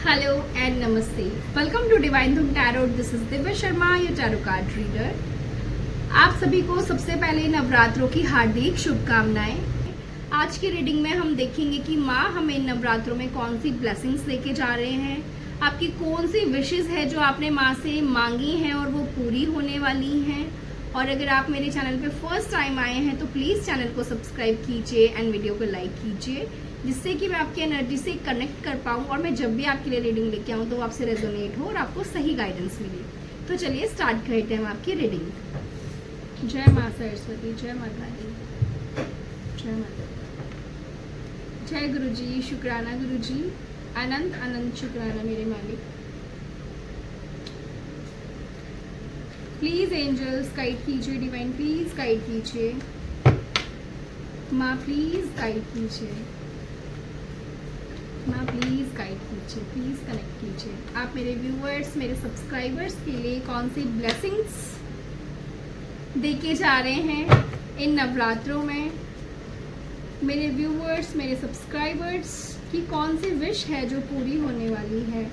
Hello and नमस्ते। Welcome to divine धूम tarot. This is Divya Sharma, your tarot card reader. आप सभी को सबसे पहले नवरात्रों की हार्दिक शुभकामनाएं। आज की रीडिंग में हम देखेंगे कि माँ हमें नवरात्रों में कौन सी ब्लेसिंग्स लेके जा रहे हैं, आपकी कौन सी विशेस है जो आपने माँ से मांगी हैं और वो पूरी होने वाली हैं। और अगर आप मेरे चैनल पे फर्स्ट टाइम आए हैं तो प्लीज़ चैनल को सब्सक्राइब कीजिए एंड वीडियो को लाइक कीजिए, जिससे कि मैं आपकी एनर्जी से कनेक्ट कर पाऊँ और मैं जब भी आपके लिए रीडिंग लेके आऊँ तो आपसे रेजोनेट हो और आपको सही गाइडेंस मिले। तो चलिए स्टार्ट करते हैं हम आपकी रीडिंग। जय माँ सरस्वती, जय माता दी, जय माता दी। जय गुरु जी, शुक्राना गुरु जी, अनंत अनंत शुक्राना मेरे मालिक। प्लीज एंजल्स गाइड कीजिए, डिवाइन प्लीज गाइड कीजिए, माँ प्लीज गाइड कीजिए, माँ प्लीज गाइड कीजिए, प्लीज कनेक्ट कीजिए। आप मेरे व्यूअर्स, मेरे सब्सक्राइबर्स के लिए कौन सी ब्लेसिंग्स देके जा रहे हैं इन नवरात्रों में। मेरे व्यूअर्स, मेरे सब्सक्राइबर्स की कौन सी विश है जो पूरी होने वाली है,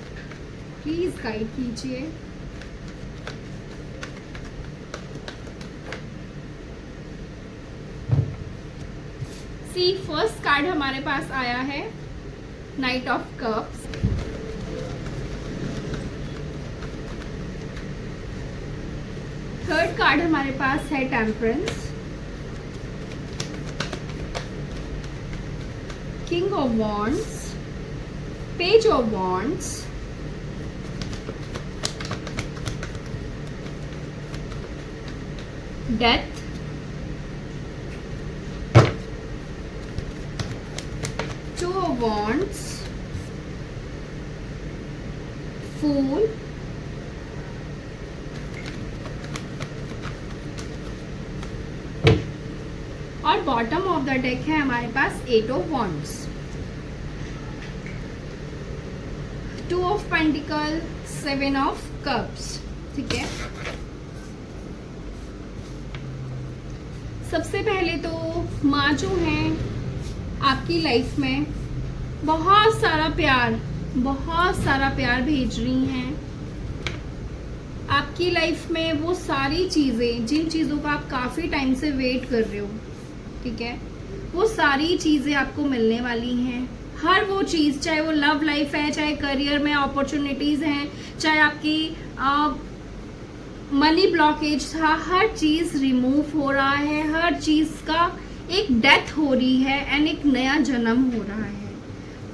प्लीज गाइड कीजिए। सी फर्स्ट कार्ड हमारे पास आया है knight of cups. Third card हमारे पास है temperance. King of wands, page of wands, death, two of wands, fool, और बॉटम ऑफ द डेक है हमारे पास eight of wands, two of pentacle, seven of cups. ठीक है, सबसे पहले तो माँ जो है आपकी लाइफ में बहुत सारा प्यार भेज रही हैं। आपकी लाइफ में वो सारी चीजें, जिन चीजों का आप काफी टाइम से वेट कर रहे हो, ठीक है, वो सारी चीजें आपको मिलने वाली हैं। हर वो चीज, चाहे वो लव लाइफ है, चाहे करियर में अपॉर्चुनिटीज हैं, चाहे आपकी मनी ब्लॉकेज था, हर चीज रिमूव हो रहा है, हर चीज का एक डेथ हो रही है एंड एक नया जन्म हो रहा है।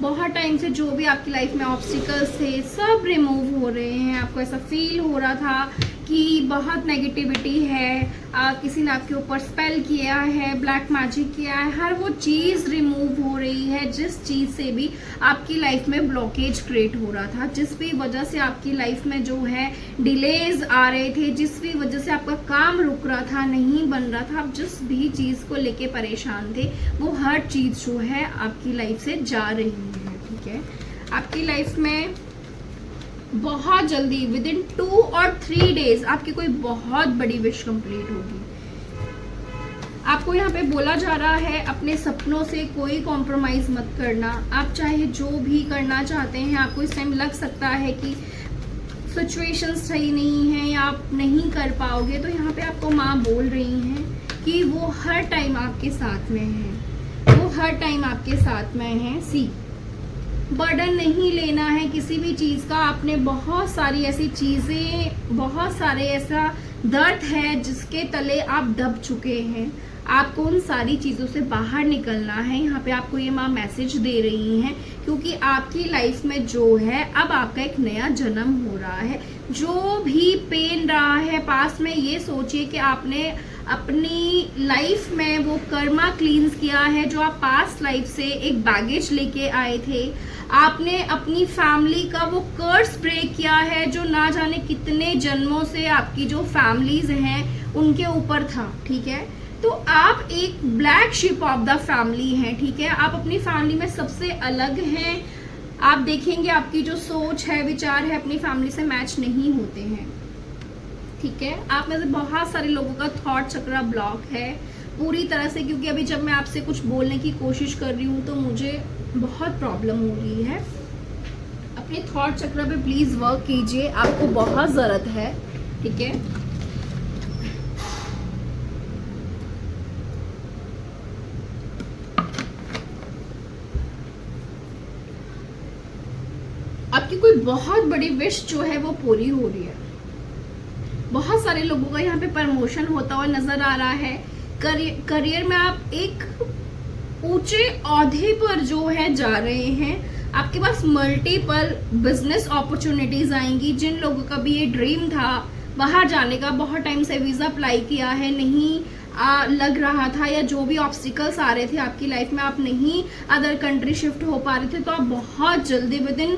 बहुत टाइम से जो भी आपकी लाइफ में ऑब्स्टिकल्स थे सब रिमूव हो रहे हैं। आपको ऐसा फील हो रहा था कि बहुत नेगेटिविटी है, किसी ने आपके ऊपर स्पेल किया है, ब्लैक मैजिक किया है, हर वो चीज़ रिमूव हो रही है जिस चीज़ से भी आपकी लाइफ में ब्लॉकेज क्रिएट हो रहा था, जिस भी वजह से आपकी लाइफ में जो है डिलेज आ रहे थे, जिस भी वजह से आपका काम रुक रहा था, नहीं बन रहा था, आप जिस भी चीज़ को लेके परेशान थे वो हर चीज़ जो है आपकी लाइफ से जा रही है। ठीक है, आपकी लाइफ में बहुत जल्दी विद इन 2 और 3 डेज आपकी कोई बहुत बड़ी विश कंप्लीट होगी। आपको यहाँ पे बोला जा रहा है अपने सपनों से कोई कॉम्प्रोमाइज मत करना। आप चाहे जो भी करना चाहते हैं, आपको इस टाइम लग सकता है कि सिचुएशंस सही नहीं है या आप नहीं कर पाओगे, तो यहाँ पे आपको माँ बोल रही हैं कि वो हर टाइम आपके साथ में है, वो हर टाइम आपके साथ में है। सी बर्डन नहीं लेना है किसी भी चीज़ का। आपने बहुत सारी ऐसी चीज़ें, बहुत सारे ऐसा दर्द है जिसके तले आप दब चुके हैं। आपको उन सारी चीज़ों से बाहर निकलना है। यहाँ पे आपको ये माँ मैसेज दे रही हैं क्योंकि आपकी लाइफ में जो है अब आपका एक नया जन्म हो रहा है। जो भी पेन रहा है पास्ट में, ये सोचिए कि आपने अपनी लाइफ में वो कर्मा क्लींस किया है जो आप पास्ट लाइफ से एक बैगेज लेके आए थे। आपने अपनी फैमिली का वो कर्स ब्रेक किया है जो ना जाने कितने जन्मों से आपकी जो फैमिलीज हैं उनके ऊपर था। ठीक है, तो आप एक black ship of the family हैं। ठीक है, आप अपनी फैमिली में सबसे अलग हैं। आप देखेंगे आपकी जो सोच है, विचार है, अपनी फैमिली से मैच नहीं होते हैं। ठीक है, आप में से बहुत सारे लोगों का थॉट चक्र ब्लॉक है पूरी तरह से, क्योंकि अभी जब मैं आपसे कुछ बोलने की कोशिश कर रही हूँ तो मुझे बहुत प्रॉब्लम हो रही है। अपने थॉट चक्र पे प्लीज वर्क कीजिए, आपको बहुत जरूरत है, ठीक है। आपकी कोई बहुत बड़ी विश जो है वो पूरी हो रही है। बहुत सारे लोगों का यहाँ पे प्रमोशन होता हुआ नजर आ रहा है। करियर में आप एक ऊंचे ओहदे पर जो है जा रहे हैं। आपके पास मल्टीपल बिजनेस अपॉर्चुनिटीज आएंगी। जिन लोगों का भी ये ड्रीम था बाहर जाने का, बहुत टाइम से वीजा अप्लाई किया है, नहीं लग रहा था, या जो भी ऑब्स्टिकल्स आ रहे थे आपकी लाइफ में, आप नहीं अदर कंट्री शिफ्ट हो पा रहे थे, तो आप बहुत जल्दी विद इन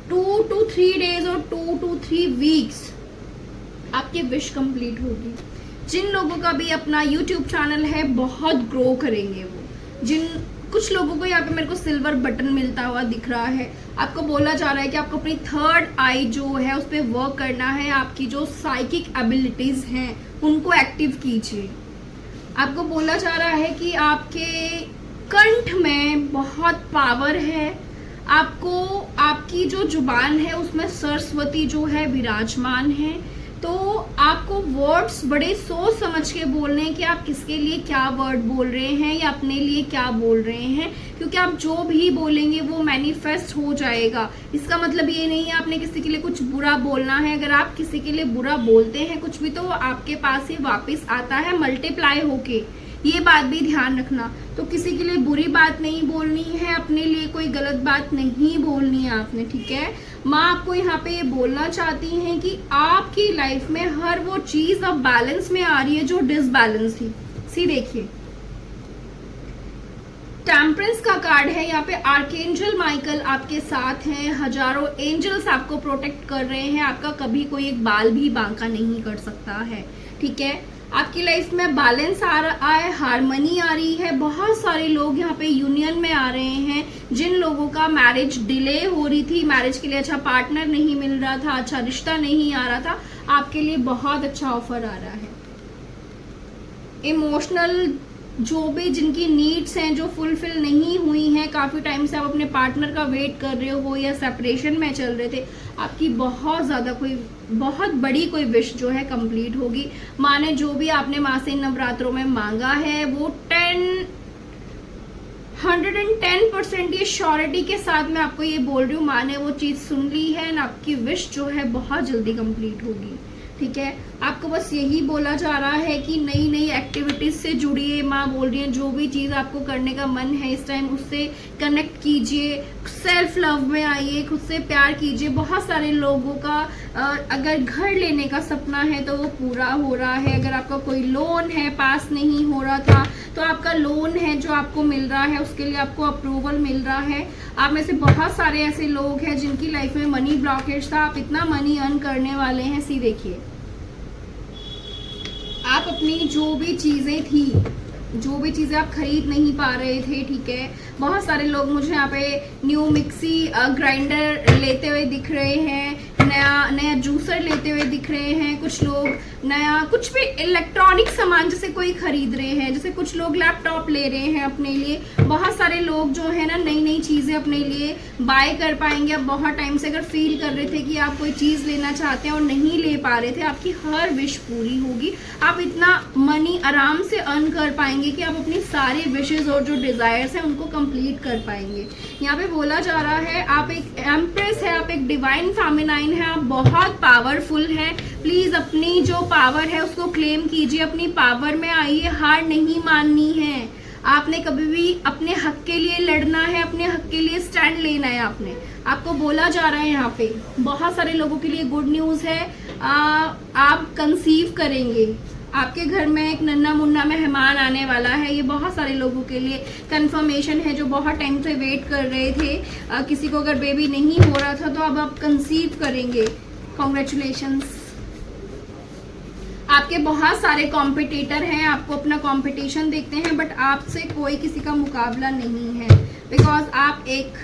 2 to 3 days और 2 to 3 weeks आपकी विश कंप्लीट होगी। जिन लोगों का भी अपना YouTube चैनल है बहुत ग्रो करेंगे वो। कुछ लोगों को यहाँ पे मेरे को सिल्वर बटन मिलता हुआ दिख रहा है। आपको बोला जा रहा है कि आपको अपनी थर्ड आई जो है उस पर वर्क करना है। आपकी जो साइकिक एबिलिटीज हैं उनको एक्टिव कीजिए। आपको बोला जा रहा है कि आपके कंठ में बहुत पावर है। आपको आपकी जो जुबान है उसमें सरस्वती जो है विराजमान है। तो आपको वर्ड्स बड़े सोच समझ के बोलने हैं कि आप किसके लिए क्या वर्ड बोल रहे हैं या अपने लिए क्या बोल रहे हैं, क्योंकि आप जो भी बोलेंगे वो मैनिफेस्ट हो जाएगा। इसका मतलब ये नहीं है आपने किसी के लिए कुछ बुरा बोलना है। अगर आप किसी के लिए बुरा बोलते हैं कुछ भी, तो वो आपके पास ही वापस आता है मल्टीप्लाई होके। ये बात भी ध्यान रखना। तो किसी के लिए बुरी बात नहीं बोलनी है, अपने लिए कोई गलत बात नहीं बोलनी है आपने, ठीक है। माँ आपको यहाँ पे ये बोलना चाहती हैं कि आपकी लाइफ में हर वो चीज अब बैलेंस में आ रही है जो डिसबैलेंस थी। सी देखिए, टेम्परेंस का कार्ड है यहाँ पे। आर्कएंजल माइकल आपके साथ हैं। हजारों एंजल्स आपको प्रोटेक्ट कर रहे हैं। आपका कभी कोई एक बाल भी बांका नहीं कर सकता है, ठीक है। आपकी लाइफ में बैलेंस आ रहा है, हार्मनी आ रही है। बहुत सारे लोग यहाँ पे यूनियन में आ रहे हैं। जिन लोगों का मैरिज डिले हो रही थी, मैरिज के लिए अच्छा पार्टनर नहीं मिल रहा था, अच्छा रिश्ता नहीं आ रहा था, आपके लिए बहुत अच्छा ऑफर आ रहा है। इमोशनल जो भी जिनकी नीड्स हैं जो फुलफिल नहीं हुई हैं, काफी टाइम से आप अपने पार्टनर का वेट कर रहे हो या सेपरेशन में चल रहे थे, आपकी बहुत ज्यादा कोई बहुत बड़ी कोई विश जो है कंप्लीट होगी। माँ ने जो भी आपने माँ से नवरात्रों में मांगा है वो 110% ये श्योरिटी के साथ मैं आपको ये बोल रही हूँ, माँ ने वो चीज सुन ली है ना। आपकी विश जो है बहुत जल्दी कंप्लीट होगी, ठीक है। आपको बस यही बोला जा रहा है कि नई नई एक्टिविटीज से जुड़िए। माँ बोल रही है जो भी चीज आपको करने का मन है इस टाइम उससे कनेक्ट कीजिए, सेल्फ लव में आइए, खुद से प्यार कीजिए। बहुत सारे लोगों का अगर घर लेने का सपना है तो वो पूरा हो रहा है। अगर आपका कोई लोन है पास नहीं हो रहा था तो आपका लोन है जो आपको मिल रहा है, उसके लिए आपको अप्रूवल मिल रहा है। आप में से बहुत सारे ऐसे लोग हैं जिनकी लाइफ में मनी ब्लॉकेज था, आप इतना मनी अर्न करने वाले हैं। सी देखिए, आप अपनी जो भी चीजें थी, जो भी चीजें आप खरीद नहीं पा रहे थे, ठीक है। बहुत सारे लोग मुझे यहाँ पे न्यू मिक्सी ग्राइंडर लेते हुए दिख रहे हैं, नया जूसर लेते हुए दिख रहे हैं। कुछ लोग नया कुछ भी इलेक्ट्रॉनिक सामान जैसे कोई खरीद रहे हैं, जैसे कुछ लोग लैपटॉप ले रहे हैं अपने लिए। बहुत सारे लोग जो है ना नई नई चीजें अपने लिए बाय कर पाएंगे। अब बहुत टाइम से अगर फील कर रहे थे कि आप कोई चीज लेना चाहते हैं और नहीं ले पा रहे थे, आपकी हर विश पूरी होगी। आप इतना मनी आराम से अर्न कर पाएंगे कि आप अपनी सारी विशेज और जो डिजायर्स हैं उनको कंप्लीट कर पाएंगे। यहाँ पे बोला जा रहा है आप एक एम्प्रेस है, आप एक डिवाइन फेमिनाइन है, आप बहुत पावरफुल है। प्लीज अपनी जो पावर है उसको क्लेम कीजिए, अपनी पावर में आइए, हार नहीं माननी है। आपने कभी भी अपने हक के लिए लड़ना है, अपने हक के लिए स्टैंड लेना है। आपको बोला जा रहा है यहाँ पे बहुत सारे लोगों के लिए गुड न्यूज है। आप कंसीव करेंगे, आपके घर में एक नन्ना मुन्ना मेहमान आने वाला है। ये बहुत सारे लोगों के लिए कंफर्मेशन है जो बहुत टाइम से वेट कर रहे थे। किसी को अगर बेबी नहीं हो रहा था तो अब आप कंसीव करेंगे। कॉन्ग्रेचुलेशंस। आपके बहुत सारे कॉम्पिटिटर हैं, आपको अपना कंपटीशन देखते हैं, बट आपसे कोई किसी का मुकाबला नहीं है, बिकॉज आप एक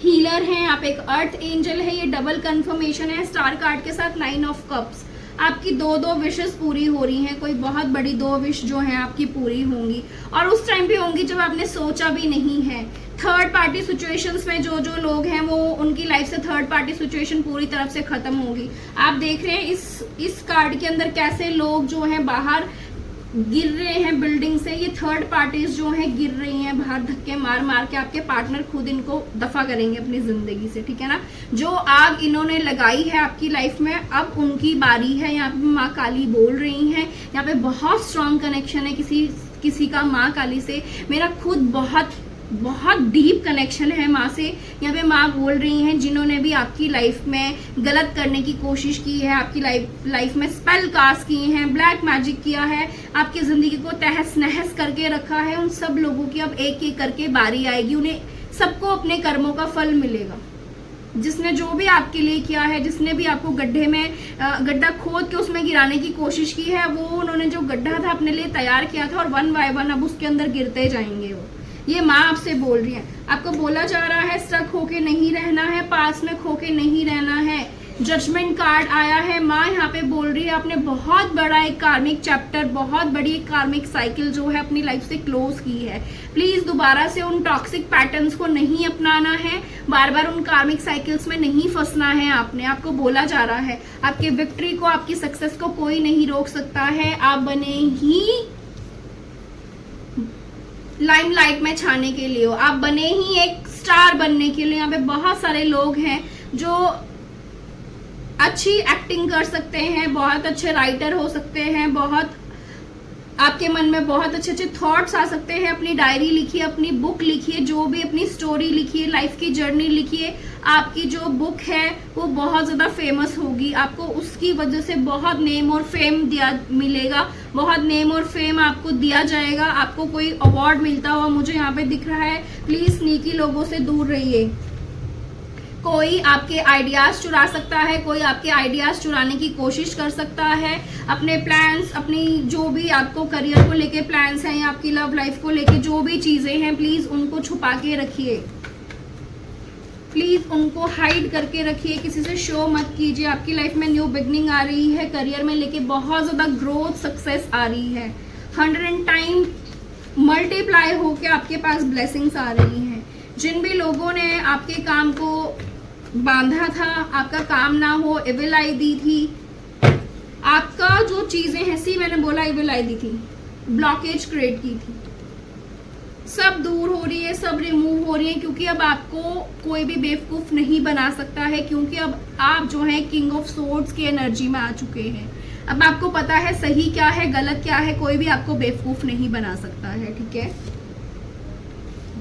हीलर हैं, आप एक अर्थ एंजल है। ये डबल कंफर्मेशन है स्टार कार्ड के साथ 9 ऑफ कप्स। आपकी दो विशेस पूरी हो रही हैं। कोई बहुत बड़ी 2 विश जो है आपकी पूरी होंगी और उस टाइम पे होंगी जब आपने सोचा भी नहीं है। थर्ड पार्टी सिचुएशंस में जो जो लोग हैं वो उनकी लाइफ से थर्ड पार्टी सिचुएशन पूरी तरफ से खत्म होगी। आप देख रहे हैं इस कार्ड के अंदर कैसे लोग जो हैं बाहर गिर रहे हैं बिल्डिंग से। ये थर्ड पार्टीज जो हैं गिर रही हैं बाहर, धक्के मार मार के। आपके पार्टनर खुद इनको दफा करेंगे अपनी जिंदगी से, ठीक है ना। जो आग इन्होंने लगाई है आपकी लाइफ में, अब उनकी बारी है। यहाँ पे माँ काली बोल रही हैं, यहाँ पे बहुत स्ट्रांग कनेक्शन है किसी का माँ काली से। मेरा खुद बहुत डीप कनेक्शन है माँ से। यहाँ पे माँ बोल रही हैं जिन्होंने भी आपकी लाइफ में गलत करने की कोशिश की है, आपकी लाइफ में स्पेल कास्ट किए हैं, ब्लैक मैजिक किया है, आपकी जिंदगी को तहस नहस करके रखा है, उन सब लोगों की अब एक एक करके बारी आएगी। उन्हें सबको अपने कर्मों का फल मिलेगा। जिसने जो भी आपके लिए किया है, जिसने भी आपको गड्ढे में गड्ढा खोद के उसमें गिराने की कोशिश की है, वो उन्होंने जो गड्ढा था अपने लिए तैयार किया था और वन बाय वन अब उसके अंदर गिरते जाएंगे वो। ये माँ आपसे बोल रही है। आपको बोला जा रहा है स्टक होके नहीं रहना है, पास में खोके नहीं रहना है। जजमेंट कार्ड आया है। माँ यहाँ पे बोल रही है आपने बहुत बड़ा एक कार्मिक चैप्टर, बहुत बड़ी एक कार्मिक साइकिल जो है अपनी लाइफ से क्लोज की है। प्लीज दोबारा से उन टॉक्सिक पैटर्न्स को नहीं अपनाना है, बार बार उन कार्मिक साइकिल्स में नहीं फंसना है। आपको बोला जा रहा है आपकी विक्ट्री को, आपकी सक्सेस को कोई नहीं रोक सकता है। आप बने ही लाइमलाइट में छाने के लिए हो, आप बने ही एक स्टार बनने के लिए। यहाँ पे बहुत सारे लोग हैं जो अच्छी एक्टिंग कर सकते हैं, बहुत अच्छे राइटर हो सकते हैं, बहुत आपके मन में बहुत अच्छे अच्छे थॉट्स आ सकते हैं। अपनी डायरी लिखिए, अपनी बुक लिखिए, जो भी अपनी स्टोरी लिखिए, लाइफ की जर्नी लिखिए। आपकी जो बुक है वो बहुत ज़्यादा फेमस होगी, आपको उसकी वजह से बहुत नेम और फेम मिलेगा, बहुत नेम और फेम आपको दिया जाएगा। आपको कोई अवार्ड मिलता हुआ मुझे यहाँ पे दिख रहा है। प्लीज स्नीकी लोगों से दूर रहिए। कोई आपके आइडियाज चुरा सकता है, कोई आपके आइडियाज चुराने की कोशिश कर सकता है। अपने प्लान्स, अपनी जो भी आपको करियर को लेके प्लान्स हैं या आपकी लव लाइफ को लेके जो भी चीजें हैं, प्लीज उनको छुपा के रखिए, प्लीज उनको हाइड करके रखिए, किसी से शो मत कीजिए। आपकी लाइफ में न्यू बिगनिंग आ रही है, करियर में लेके बहुत ज्यादा ग्रोथ सक्सेस आ रही है। 100 टाइम मल्टीप्लाई होके आपके पास ब्लेसिंग्स आ रही हैं। जिन भी लोगों ने आपके काम को बांधा था, आपका काम ना हो, इविल आई दी थी, आपका जो चीजें हैं, मैंने बोला इविल आई दी थी, ब्लॉकेज क्रिएट की थी, सब दूर हो रही है, सब रिमूव हो रही है। क्योंकि अब आपको कोई भी बेवकूफ नहीं बना सकता है, क्योंकि अब आप जो है किंग ऑफ सोर्ड्स की एनर्जी में आ चुके हैं। अब आपको पता है सही क्या है, गलत क्या है, कोई भी आपको बेवकूफ नहीं बना सकता है, ठीक है।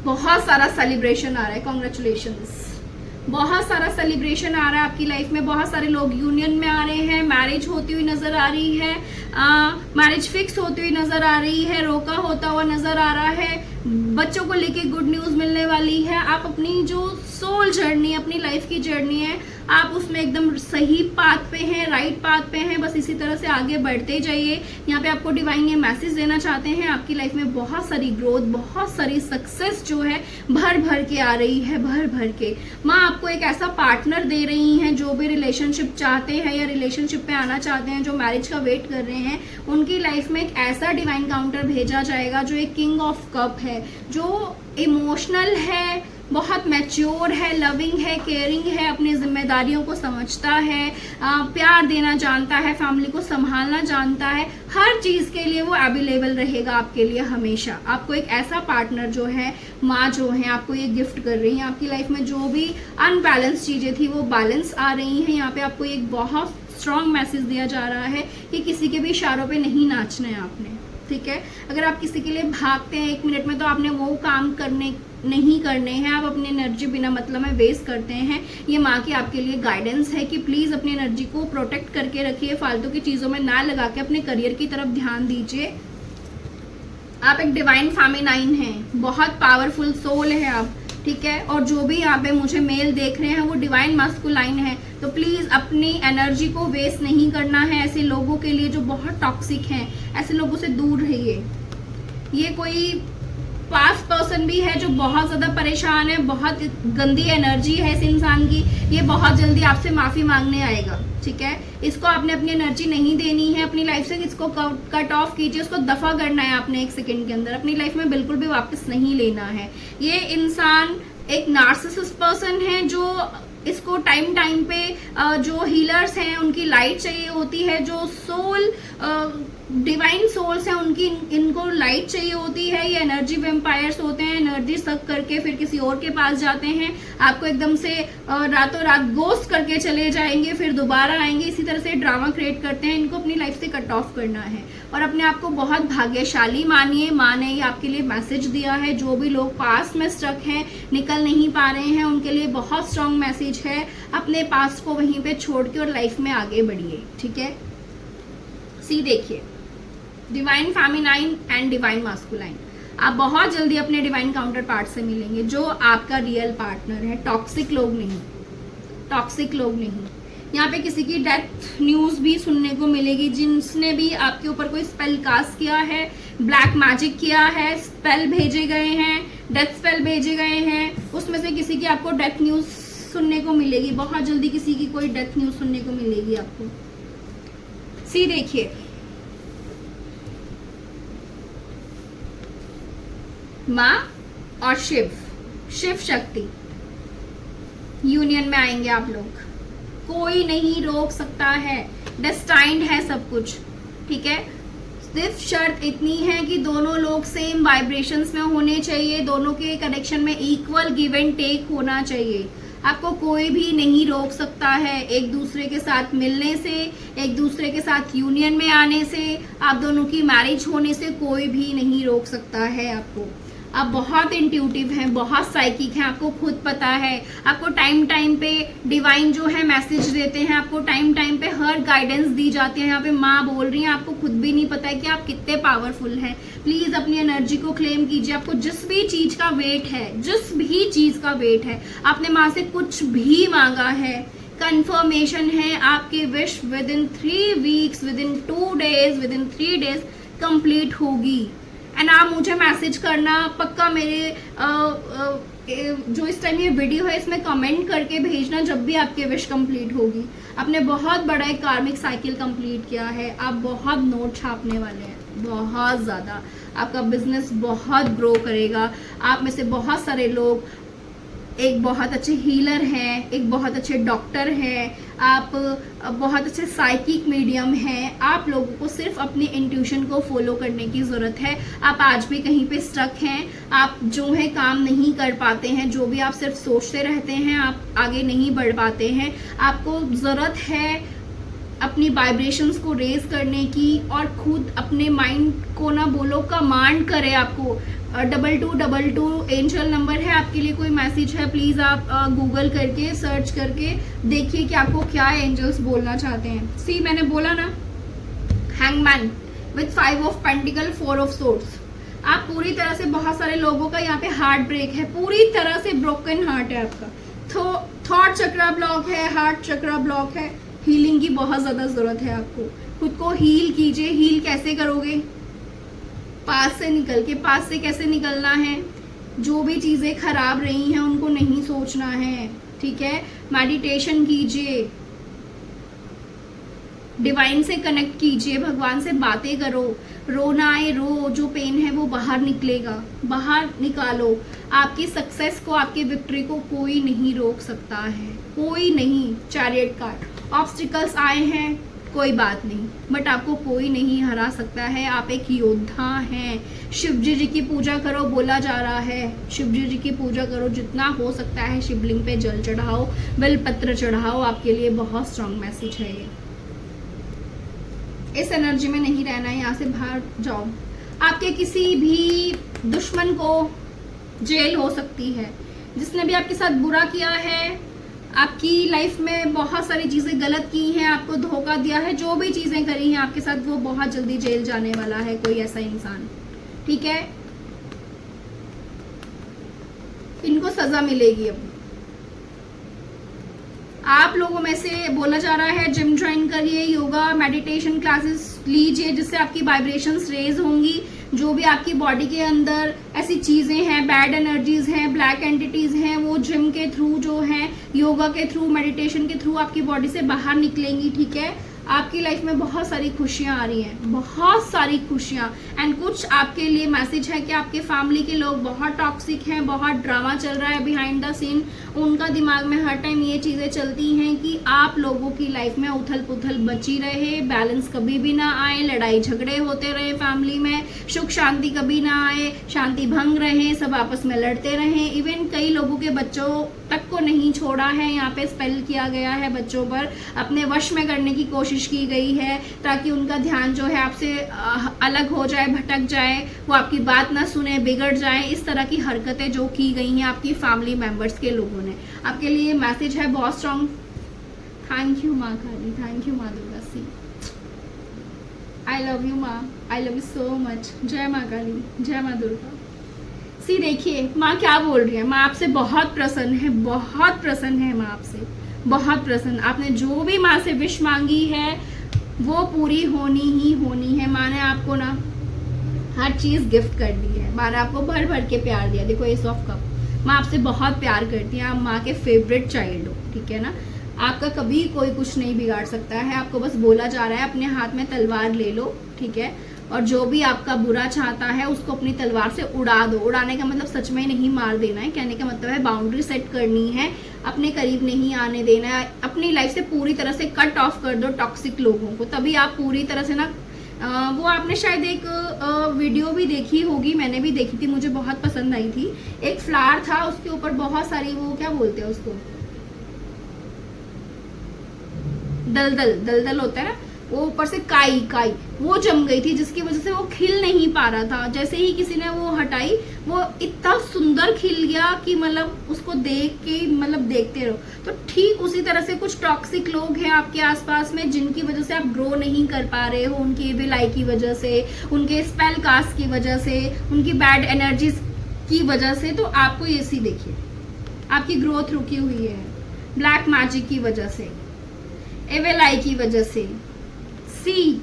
बहुत सारा सेलिब्रेशन आ रहा है, कॉन्ग्रेचुलेशंस। बहुत सारा सेलिब्रेशन आ रहा है आपकी लाइफ में। बहुत सारे लोग यूनियन में आ रहे हैं, मैरिज होती हुई नजर आ रही है, मैरिज फिक्स होती हुई नजर आ रही है, रोका होता हुआ नजर आ रहा है, बच्चों को लेके गुड न्यूज मिलने वाली है। आप अपनी जो सोल जर्नी, अपनी लाइफ की जर्नी है, आप उसमें एकदम सही पाथ पे हैं, राइट पाथ पे हैं। बस इसी तरह से आगे बढ़ते जाइए। यहाँ पे आपको डिवाइन ये मैसेज देना चाहते हैं, आपकी लाइफ में बहुत सारी ग्रोथ, बहुत सारी सक्सेस जो है भर भर के आ रही है, भर भर के। माँ आपको एक ऐसा पार्टनर दे रही हैं, जो भी रिलेशनशिप चाहते हैं या रिलेशनशिप पे आना चाहते हैं, जो मैरिज का वेट कर रहे हैं, उनकी लाइफ में एक ऐसा डिवाइन काउंटर भेजा जाएगा जो एक किंग ऑफ कप है, जो इमोशनल है, बहुत मैच्योर है, लविंग है, केयरिंग है, अपनी जिम्मेदारियों को समझता है, प्यार देना जानता है, फैमिली को संभालना जानता है। हर चीज के लिए वो अवेलेबल रहेगा आपके लिए हमेशा। आपको एक ऐसा पार्टनर जो है, माँ जो है आपको ये गिफ्ट कर रही है। आपकी लाइफ में जो भी अनबैलेंस चीजें थी वो बैलेंस आ रही हैं। यहाँ पे आपको एक बहुत स्ट्रांग मैसेज दिया जा रहा है कि किसी के भी इशारों पे नहीं नाचना है आपने, ठीक है। अगर आप किसी के लिए भागते हैं 1 मिनट में, तो आपने वो काम नहीं करने हैं। आप अपनी एनर्जी बिना मतलब में वेस्ट करते हैं। ये माँ की आपके लिए गाइडेंस है कि प्लीज अपनी एनर्जी को प्रोटेक्ट करके रखिए, फालतू की चीजों में ना लगा के अपने करियर की तरफ ध्यान दीजिए। आप एक डिवाइन फेमिनाइन हैं, बहुत पावरफुल सोल है आप, ठीक है। और जो भी यहाँ पे मुझे मेल देख रहे हैं वो डिवाइन मास्कुलाइन है। तो प्लीज अपनी एनर्जी को वेस्ट नहीं करना है ऐसे लोगों के लिए जो बहुत टॉक्सिक हैं। ऐसे लोगों से दूर रहिए। ये कोई पास्ट पर्सन भी है जो बहुत ज्यादा परेशान है, बहुत गंदी एनर्जी है इस इंसान की, ये बहुत जल्दी आपसे माफी मांगने आएगा, ठीक है। इसको आपने अपनी एनर्जी नहीं देनी है अपनी लाइफ से, इसको कट ऑफ कीजिए, उसको दफा करना है आपने 1 सेकंड के अंदर, अपनी लाइफ में बिल्कुल भी वापस नहीं लेना है। ये इंसान एक नार्सिसिस्ट पर्सन है जो इसको टाइम टाइम पे जो हीलर्स हैं उनकी लाइट चाहिए होती है, जो सोल डिवाइन सोल्स हैं उनकी इनको लाइट चाहिए होती है। ये एनर्जी वेम्पायर्स होते हैं, एनर्जी सक करके फिर किसी और के पास जाते हैं, आपको एकदम से रातों रात गोस्ट करके चले जाएंगे, फिर दोबारा आएंगे, इसी तरह से ड्रामा क्रिएट करते हैं। इनको अपनी लाइफ से कट ऑफ करना है और अपने आप को बहुत भाग्यशाली मानिए। माँ ने ये आपके लिए मैसेज दिया है, जो भी लोग पास्ट में स्टक हैं, निकल नहीं पा रहे हैं, उनके लिए बहुत स्ट्रांग मैसेज है, अपने पास्ट को वहीं पे छोड़ के और लाइफ में आगे बढ़िए, ठीक है। सी देखिए, divine feminine and divine masculine, आप बहुत जल्दी अपने डिवाइन काउंटर पार्ट से मिलेंगे जो आपका रियल पार्टनर है। टॉक्सिक लोग नहीं, टॉक्सिक लोग नहीं। यहाँ पे किसी की डेथ न्यूज भी सुनने को मिलेगी, जिसने भी आपके ऊपर कोई स्पेल कास्ट किया है, ब्लैक मैजिक किया है, स्पेल भेजे गए हैं, डेथ स्पेल भेजे गए हैं, उसमें से किसी की आपको डेथ न्यूज सुनने को मिलेगी। बहुत जल्दी किसी की कोई डेथ न्यूज सुनने को मिलेगी आपको। सी देखिए, माँ और शिव, शिव शक्ति यूनियन में आएंगे आप लोग, कोई नहीं रोक सकता है, डेस्टाइन्ड है सब कुछ, ठीक है। सिर्फ शर्त इतनी है कि दोनों लोग सेम वाइब्रेशंस में होने चाहिए, दोनों के कनेक्शन में इक्वल गिव एंड टेक होना चाहिए। आपको कोई भी नहीं रोक सकता है एक दूसरे के साथ मिलने से, एक दूसरे के साथ यूनियन में आने से, आप दोनों की मैरिज होने से कोई भी नहीं रोक सकता है आपको। आप बहुत इंट्यूटिव हैं, बहुत साइकिक हैं, आपको खुद पता है, आपको टाइम टाइम पे डिवाइन जो है मैसेज देते हैं, आपको टाइम टाइम पे हर गाइडेंस दी जाती है। यहाँ पे माँ बोल रही हैं, आपको खुद भी नहीं पता है कि आप कितने पावरफुल हैं। प्लीज अपनी एनर्जी को क्लेम कीजिए। आपको जिस भी चीज का वेट है, जिस भी चीज का वेट है, आपने माँ से कुछ भी मांगा है, कंफर्मेशन है, आपकी wish with in 3 weeks, with in 2 days, with in 3 days complete होगी। एंड आप मुझे मैसेज करना पक्का, मेरे जो इस टाइम ये वीडियो है इसमें कमेंट करके भेजना जब भी आपकी विश कंप्लीट होगी। आपने बहुत बड़ा एक कार्मिक साइकिल कंप्लीट किया है, आप बहुत नोट छापने वाले हैं, बहुत ज़्यादा। आपका बिजनेस बहुत ग्रो करेगा। आप में से बहुत सारे लोग एक बहुत अच्छे हीलर हैं, एक बहुत अच्छे डॉक्टर हैं, आप बहुत अच्छे साइकिक मीडियम हैं। आप लोगों को सिर्फ अपनी इंट्यूशन को फॉलो करने की ज़रूरत है। आप आज भी कहीं पे स्टक हैं, आप जो है काम नहीं कर पाते हैं, जो भी आप सिर्फ सोचते रहते हैं, आप आगे नहीं बढ़ पाते हैं। आपको ज़रूरत है अपनी वाइब्रेशंस को रेज करने की और खुद अपने माइंड को ना बोलो, कमांड करे आपको। 2222 एंजल नंबर है आपके लिए, कोई मैसेज है प्लीज आप गूगल करके सर्च करके देखिए कि आपको क्या एंजल्स बोलना चाहते हैं। सी मैंने बोला ना, hangman with 5 of pentacle 4 of swords. आप पूरी तरह से, बहुत सारे लोगों का यहाँ पे हार्ट ब्रेक है, पूरी तरह से ब्रोकन हार्ट है आपका, थॉट चक्रा ब्लॉक है, हार्ट चक्रा ब्लॉक है। हीलिंग की बहुत ज्यादा जरूरत है आपको। खुद को हील कीजिए। हील कैसे करोगे? पास से निकल के। पास से कैसे निकलना है? जो भी चीजें खराब रही हैं उनको नहीं सोचना है, ठीक है। मेडिटेशन कीजिए, डिवाइन से कनेक्ट कीजिए, भगवान से बातें करो। रोना आए रो, जो पेन है वो बाहर निकलेगा, बाहर निकालो। आपकी सक्सेस को, आपकी विक्ट्री को कोई नहीं रोक सकता है, कोई नहीं। चैरियट कार्ड, ऑब्स्टिकल्स आए हैं कोई बात नहीं, बट आपको कोई नहीं हरा सकता है। आप एक योद्धा हैं। शिवजी जी की पूजा करो, बोला जा रहा है शिवजी जी की पूजा करो, जितना हो सकता है शिवलिंग पे जल चढ़ाओ, बेलपत्र चढ़ाओ। आपके लिए बहुत स्ट्रांग मैसेज है ये। इस एनर्जी में नहीं रहना है, यहाँ से बाहर जाओ। आपके किसी भी दुश्मन को जेल हो सकती है, जिसने भी आपके साथ बुरा किया है, आपकी लाइफ में बहुत सारी चीजें गलत की हैं, आपको धोखा दिया है, जो भी चीजें करी हैं आपके साथ, वो बहुत जल्दी जेल जाने वाला है कोई ऐसा इंसान, ठीक है। इनको सजा मिलेगी। अब आप लोगों में से बोला जा रहा है जिम ज्वाइन करिए, योगा मेडिटेशन क्लासेस लीजिए, जिससे आपकी वाइब्रेशंस रेज होंगी। जो भी आपकी बॉडी के अंदर ऐसी चीजें हैं, बैड एनर्जीज हैं, ब्लैक एंटिटीज हैं, वो जिम के थ्रू जो है, योगा के थ्रू, मेडिटेशन के थ्रू आपकी बॉडी से बाहर निकलेंगी। ठीक है, आपकी लाइफ में बहुत सारी खुशियां आ रही हैं, बहुत सारी खुशियां। एंड कुछ आपके लिए मैसेज है कि आपके फैमिली के लोग बहुत टॉक्सिक हैं, बहुत ड्रामा चल रहा है बिहाइंड द सीन। उनका दिमाग में हर टाइम ये चीजें चलती हैं कि आप लोगों की लाइफ में उथल पुथल बची रहे, बैलेंस कभी भी ना आए, लड़ाई झगड़े होते रहे फैमिली में, सुख शांति कभी ना आए, शांति भंग रहे, सब आपस में लड़ते रहे। इवन कई लोगों के बच्चों तक को नहीं छोड़ा है, यहाँ पे स्पेल किया गया है, बच्चों पर अपने वश में करने की कोशिश की गई है ताकि उनका ध्यान जो है आपसे अलग हो जाए, भटक जाए, वो आपकी बात ना सुने, बिगड़ जाए। इस तरह की हरकतें जो की गई हैं आपकी फैमिली मेंबर्स के लोगों ने, आपके लिए मैसेज है बहुत स्ट्रॉन्ग। थैंक यू माँ काली, थैंक यू माँ दुर्गा सी, आई लव यू माँ, I love you so much. जय माँ काली, जय माँ दुर्गा। सी देखिए माँ क्या बोल रही है, माँ आपसे बहुत प्रसन्न है, बहुत प्रसन्न है माँ आपसे, बहुत प्रसन्न। आपने जो भी माँ से विश मांगी है वो पूरी होनी ही होनी है। माँ ने आपको ना हर चीज गिफ्ट कर दी है, माँ ने आपको भर भर के प्यार दिया। देखो एस ऑफ कप, माँ आपसे बहुत प्यार करती है, आप माँ के फेवरेट चाइल्ड हो। ठीक है ना, आपका कभी कोई कुछ नहीं बिगाड़ सकता है। आपको बस बोला जा रहा है अपने हाथ में तलवार ले लो, ठीक है, और जो भी आपका बुरा चाहता है उसको अपनी तलवार से उड़ा दो। उड़ाने का मतलब सच में नहीं मार देना है, कहने का मतलब है बाउंड्री सेट करनी है, अपने करीब नहीं आने देना है, अपनी लाइफ से पूरी तरह से कट ऑफ कर दो टॉक्सिक लोगों को, तभी आप पूरी तरह से ना वो आपने शायद एक वीडियो भी देखी होगी, मैंने भी देखी थी, मुझे बहुत पसंद आई थी। एक फ्लावर था, उसके ऊपर बहुत सारी वो क्या बोलते हैं उसको, दलदल, दलदल होता है ना, वो ऊपर से काई काई वो जम गई थी, जिसकी वजह से वो खिल नहीं पा रहा था। जैसे ही किसी ने वो हटाई, वो इतना सुंदर खिल गया कि मतलब उसको देख के मतलब देखते रहो। तो ठीक उसी तरह से कुछ टॉक्सिक लोग हैं आपके आसपास में, जिनकी वजह से आप ग्रो नहीं कर पा रहे हो, उनकी विलाई की वजह से, उनके स्पेल कास्ट की वजह से, उनकी बैड एनर्जीज की वजह से। तो आपको ये सी देखिए, आपकी ग्रोथ रुकी हुई है ब्लैक मैजिक की वजह से, एविल आई की वजह से। सी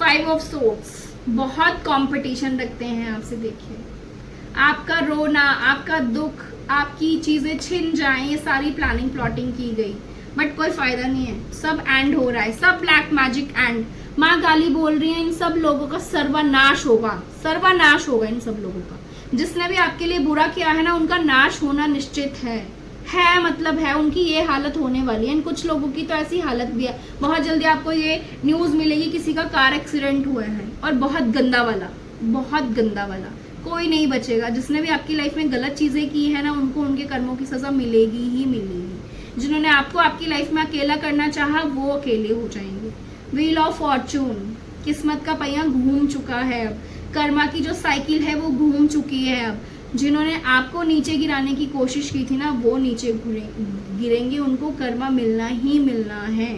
5 ऑफ सोर्ड्स, बहुत कंपटीशन रखते हैं आपसे। देखिए आपका रोना, आपका दुख, आपकी चीजें छिन जाएं, ये सारी प्लानिंग प्लॉटिंग की गई, बट कोई फायदा नहीं है, सब एंड हो रहा है, सब ब्लैक मैजिक एंड। माँ गाली बोल रही है, इन सब लोगों का सर्वनाश होगा, सर्वनाश होगा इन सब लोगों का। जिसने भी आपके लिए बुरा किया है ना, उनका नाश होना निश्चित है, मतलब है, उनकी ये हालत होने वाली है। कुछ लोगों की तो ऐसी हालत भी है, बहुत जल्दी आपको ये न्यूज मिलेगी किसी का कार एक्सीडेंट हुआ है, और बहुत गंदा वाला, बहुत गंदा वाला। कोई नहीं बचेगा। जिसने भी आपकी लाइफ में गलत चीजें की है ना, उनको उनके कर्मों की सजा मिलेगी ही मिलेगी। जिन्होंने आपको आपकी लाइफ में अकेला करना चाहा, वो अकेले हो जाएंगे। व्हील ऑफ फॉर्चून, किस्मत का पहिया घूम चुका है, अब कर्मा की जो साइकिल है वो घूम चुकी है। अब जिन्होंने आपको नीचे गिराने की कोशिश की थी ना, वो नीचे गिरेंगे, उनको कर्मा मिलना ही मिलना है।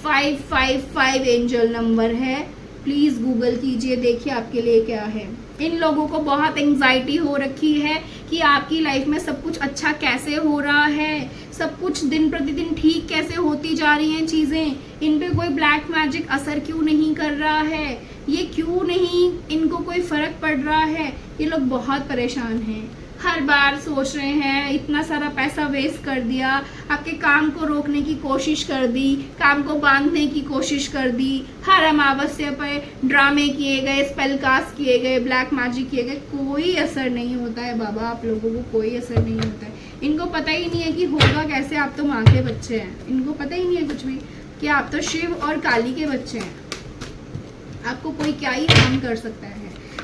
555 एंजल नंबर है, प्लीज गूगल कीजिए, देखिए आपके लिए क्या है। इन लोगों को बहुत एंजाइटी हो रखी है कि आपकी लाइफ में सब कुछ अच्छा कैसे हो रहा है, सब कुछ दिन प्रतिदिन ठीक कैसे होती जा रही हैं चीजें, इन पे कोई ब्लैक मैजिक असर क्यों नहीं कर रहा है, ये क्यों नहीं इनको कोई फर्क पड़ रहा है। ये लोग बहुत परेशान हैं, हर बार सोच रहे हैं, इतना सारा पैसा वेस्ट कर दिया, आपके काम को रोकने की कोशिश कर दी, काम को बांधने की कोशिश कर दी, हर अमावस्या पर ड्रामे किए गए, स्पेल कास्ट किए गए, ब्लैक मैजिक किए गए, कोई असर नहीं होता है बाबा, आप लोगों को कोई असर नहीं होता है। इनको पता ही नहीं है कि होगा कैसे, आप तो माँ के बच्चे हैं, इनको पता ही नहीं है कुछ भी कि आप तो शिव और काली के बच्चे हैं, आपको कोई क्या ही काम कर सकता है।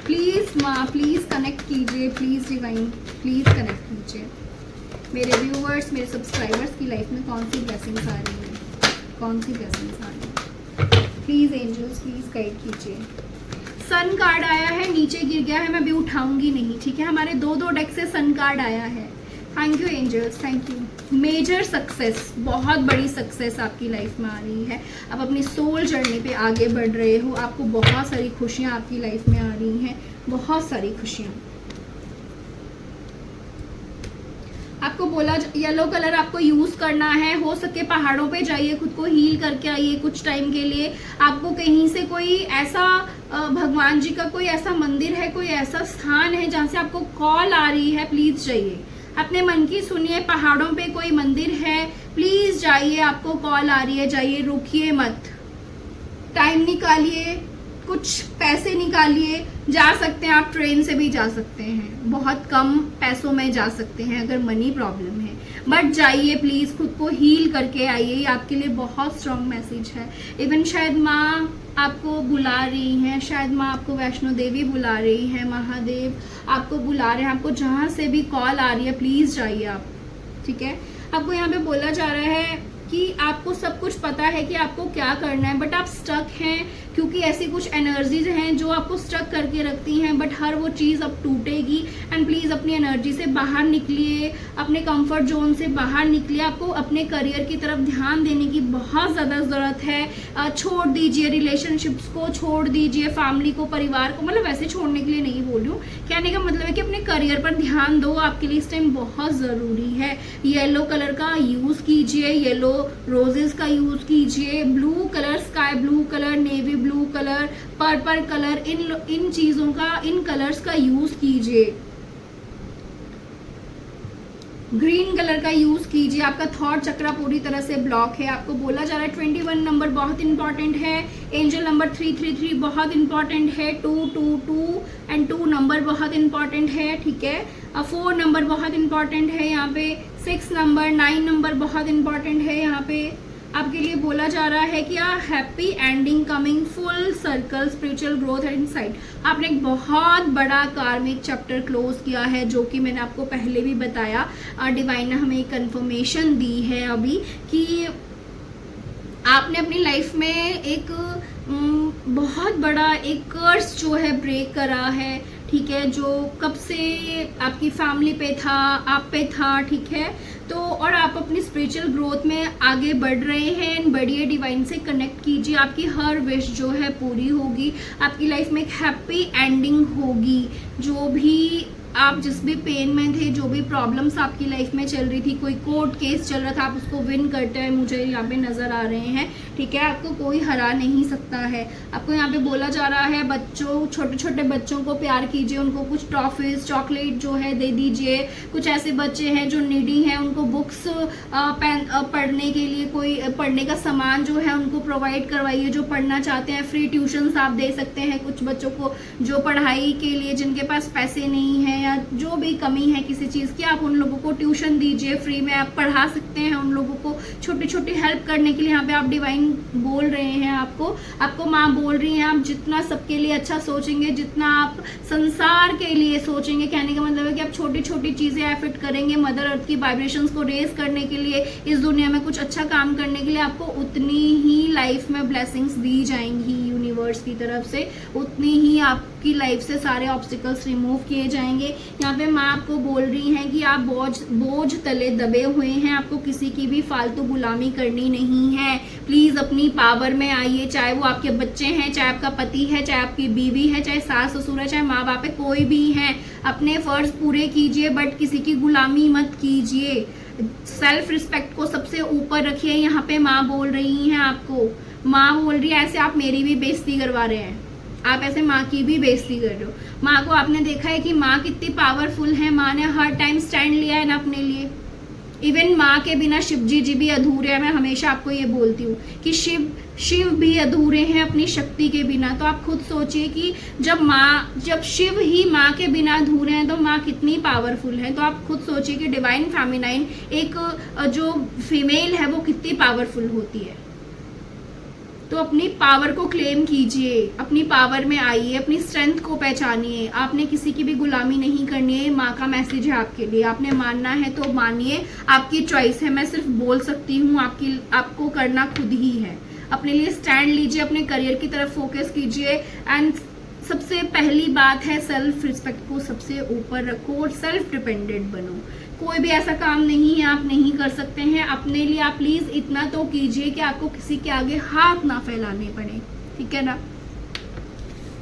प्लीज माँ, प्लीज कनेक्ट कीजिए, प्लीज डिवाइन, प्लीज कनेक्ट कीजिए। मेरे व्यूवर्स, मेरे सब्सक्राइबर्स की लाइफ में कौन सी ब्लेसिंग्स आ रही है, कौन सी ब्लेसिंग्स आ रही है, प्लीज एंजल्स प्लीज गाइड कीजिए। सन कार्ड आया है, नीचे गिर गया है, मैं भी उठाऊंगी नहीं, ठीक है। हमारे दो डेक से सन कार्ड आया है। Thank you angels, thank you. Major success, बहुत बड़ी सक्सेस आपकी लाइफ में आ रही है। आप अपनी सोल जर्नी पे आगे बढ़ रहे हो, आपको बहुत सारी खुशियां आपकी लाइफ में आ रही हैं, बहुत सारी खुशियां। आपको बोला येलो कलर आपको यूज करना है, हो सके पहाड़ों पे जाइए, खुद को हील करके आइए कुछ टाइम के लिए। आपको कहीं से कोई ऐसा भगवान जी का कोई ऐसा मंदिर है, कोई ऐसा स्थान है जहाँ से आपको कॉल आ रही है, प्लीज जाइए, अपने मन की सुनिए। पहाड़ों पे कोई मंदिर है, प्लीज जाइए, आपको कॉल आ रही है, जाइए, रुकिए मत, टाइम निकालिए, कुछ पैसे निकालिए, जा सकते हैं आप, ट्रेन से भी जा सकते हैं, बहुत कम पैसों में जा सकते हैं अगर मनी प्रॉब्लम है, बट जाइए प्लीज, खुद को हील करके आइए, ये आपके लिए बहुत स्ट्रॉन्ग मैसेज है। इवन शायद माँ आपको बुला रही हैं, शायद माँ आपको वैष्णो देवी बुला रही है, महादेव आपको बुला रहे हैं, आपको जहाँ से भी कॉल आ रही है प्लीज जाइए आप, ठीक है। आपको यहाँ पे बोला जा रहा है कि आपको सब कुछ पता है कि आपको क्या करना है, बट आप स्टक हैं, क्योंकि ऐसी कुछ एनर्जीज हैं जो आपको स्टक करके रखती हैं, बट हर वो चीज़ अब टूटेगी। एंड प्लीज़ अपनी एनर्जी से बाहर निकलिए, अपने कंफर्ट जोन से बाहर निकलिए, आपको अपने करियर की तरफ ध्यान देने की बहुत ज़्यादा ज़रूरत है। छोड़ दीजिए रिलेशनशिप्स को, छोड़ दीजिए फैमिली को, परिवार को, मतलब वैसे छोड़ने के लिए नहीं बोल रही हूँ, कहने का मतलब है कि अपने करियर पर ध्यान दो, आपके लिए इस टाइम बहुत ज़रूरी है। येलो कलर का यूज़ कीजिए, येलो रोजेस का यूज कीजिए, blue colour, sky blue colour, navy blue colour, purple colour, इन चीजों का, इन कलर्स का यूज कीजिए। ग्रीन कलर का यूज कीजिए। आपका थॉट चक्र पूरी तरह से ब्लॉक है। आपको बोला जा रहा है 21 नंबर बहुत इंपॉर्टेंट है, एंजल नंबर 333 बहुत इंपॉर्टेंट है, 222 एंड 2 नंबर बहुत इंपॉर्टेंट है, ठीक है। 4 नंबर बहुत इंपॉर्टेंट है यहाँ पे, 6 नंबर, 9 नंबर बहुत इंपॉर्टेंट है यहाँ पे। आपके लिए बोला जा रहा है कि happy ending coming, full circle, spiritual growth and insight. आपने एक बहुत बड़ा कार्मिक चैप्टर क्लोज किया है, जो कि मैंने आपको पहले भी बताया। डिवाइन ने हमें एक कंफर्मेशन दी है अभी कि आपने अपनी लाइफ में एक बहुत बड़ा एक कर्स जो है ब्रेक करा है, ठीक है, जो कब से आपकी फैमिली पे था, आप पे था, ठीक है। तो और आप अपनी स्पिरिचुअल ग्रोथ में आगे बढ़ रहे हैं, बढ़िए, डिवाइन से कनेक्ट कीजिए, आपकी हर विश जो है पूरी होगी, आपकी लाइफ में एक हैप्पी एंडिंग होगी। जो भी आप जिस भी पेन में थे, जो भी प्रॉब्लम्स आपकी लाइफ में चल रही थी, कोई कोर्ट केस चल रहा था, आप उसको विन करते हुए मुझे यहाँ पे नजर आ रहे हैं, ठीक है। आपको कोई हरा नहीं सकता है। आपको यहाँ पे बोला जा रहा है बच्चों, छोटे छोटे बच्चों को प्यार कीजिए, उनको कुछ ट्रॉफीज, चॉकलेट जो है दे दीजिए। कुछ ऐसे बच्चे हैं जो नीडी हैं, उनको बुक्स पढ़ने के लिए, कोई पढ़ने का सामान जो है उनको प्रोवाइड करवाइए, जो पढ़ना चाहते हैं। फ्री ट्यूशन्स आप दे सकते हैं कुछ बच्चों को जो पढ़ाई के लिए, जिनके पास पैसे नहीं है या जो भी कमी है किसी चीज़ की, आप उन लोगों को ट्यूशन दीजिए, फ्री में आप पढ़ा सकते हैं उन लोगों को। छोटी छोटी हेल्प करने के लिए यहाँ पे आप डिवाइन बोल रहे हैं, आपको माँ बोल रही हैं, आप जितना सबके लिए अच्छा सोचेंगे, जितना आप संसार के लिए सोचेंगे, कहने का मतलब है कि आप छोटी छोटी चीज़ें एफर्ट करेंगे मदर अर्थ की वाइब्रेशंस को रेज करने के लिए, इस दुनिया में कुछ अच्छा काम करने के लिए, आपको उतनी ही लाइफ में ब्लेसिंग्स दी जाएंगी यूनिवर्स की तरफ से, उतनी ही आपकी लाइफ से सारे ऑब्स्टिकल्स रिमूव किए जाएंगे। यहाँ पे माँ आपको बोल रही हैं कि आप बोझ तले दबे हुए हैं, आपको किसी की भी फालतू गुलामी करनी नहीं है। प्लीज अपनी पावर में आइए, चाहे वो आपके बच्चे हैं, चाहे आपका पति है, चाहे आपकी बीवी है, चाहे सास ससुर है, चाहे माँ बाप है, कोई भी है, अपने फर्ज पूरे कीजिए, बट किसी की गुलामी मत कीजिए। सेल्फ रिस्पेक्ट को सबसे ऊपर रखिए। यहाँ पे माँ बोल रही हैं आपको, माँ बोल रही है ऐसे आप मेरी भी बेइज्जती करवा रहे हैं, आप ऐसे माँ की भी बेइज्जती कर रहे हो। माँ को आपने देखा है कि माँ कितनी पावरफुल है, माँ ने हर टाइम स्टैंड लिया है ना अपने लिए। इवन माँ के बिना शिव जी भी अधूरे हैं। मैं हमेशा आपको ये बोलती हूँ कि शिव भी अधूरे हैं अपनी शक्ति के बिना। तो आप खुद सोचिए कि जब शिव ही माँ के बिना अधूरे हैं तो माँ कितनी पावरफुल है। तो आप खुद सोचिए कि डिवाइन फेमिनाइन एक जो फीमेल है वो कितनी पावरफुल होती है। तो अपनी पावर को क्लेम कीजिए, अपनी पावर में आइए, अपनी स्ट्रेंथ को पहचानिए। आपने किसी की भी गुलामी नहीं करनी है। माँ का मैसेज है आपके लिए, आपने मानना है तो मानिए, आपकी चॉइस है। मैं सिर्फ बोल सकती हूँ, आपको करना खुद ही है। अपने लिए स्टैंड लीजिए, अपने करियर की तरफ फोकस कीजिए। एंड सबसे पहली बात है सेल्फ रिस्पेक्ट को सबसे ऊपर रखो और सेल्फ डिपेंडेंट बनो। कोई भी ऐसा काम नहीं है आप नहीं कर सकते हैं। अपने लिए आप प्लीज इतना तो कीजिए कि आपको किसी के आगे हाथ ना फैलाने पड़े, ठीक है ना।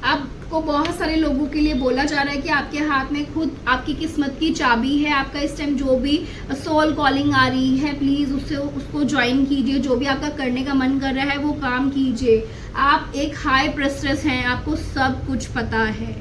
आपको बहुत सारे लोगों के लिए बोला जा रहा है कि आपके हाथ में खुद आपकी किस्मत की चाबी है। आपका इस टाइम जो भी सोल कॉलिंग आ रही है, प्लीज उसको ज्वाइन कीजिए। जो भी आपका करने का मन कर रहा है वो काम कीजिए। आप एक हाई प्रेस्टेस हैं, आपको सब कुछ पता है,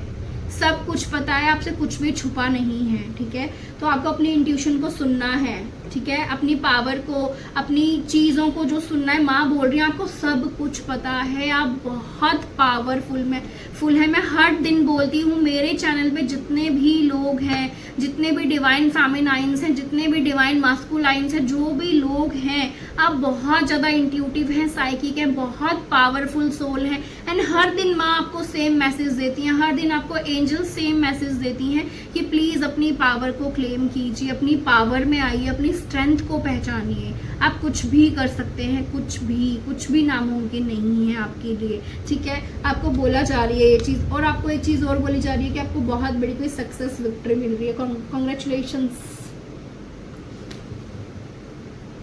सब कुछ पता है, आपसे कुछ भी छुपा नहीं है, ठीक है। तो आपको अपनी इंट्यूशन को सुनना है, ठीक है, अपनी पावर को, अपनी चीज़ों को जो सुनना है। माँ बोल रही है आपको सब कुछ पता है, आप बहुत पावरफुल है। मैं हर दिन बोलती हूँ, मेरे चैनल पे जितने भी लोग हैं, जितने भी डिवाइन फेमिनाइंस हैं, जितने भी डिवाइन मास्कुलाइंस हैं, जो भी लोग हैं, आप बहुत ज़्यादा इंट्यूटिव हैं, साइकिक हैं, बहुत पावरफुल सोल हैं। एंड हर दिन माँ आपको सेम मैसेज देती हैं, हर दिन आपको एंजल सेम मैसेज देती हैं कि प्लीज़ अपनी पावर को क्लेम कीजिए, अपनी पावर में आइए, अपनी स्ट्रेंथ को पहचानिए। आप कुछ भी कर सकते हैं, कुछ भी नामुमकिन नहीं है आपके लिए, ठीक है। आपको बोला जा रही है ये चीज़, और आपको एक चीज़ और बोली जा रही है कि आपको बहुत बड़ी कोई सक्सेस विक्ट्री मिल रही है। Congratulations,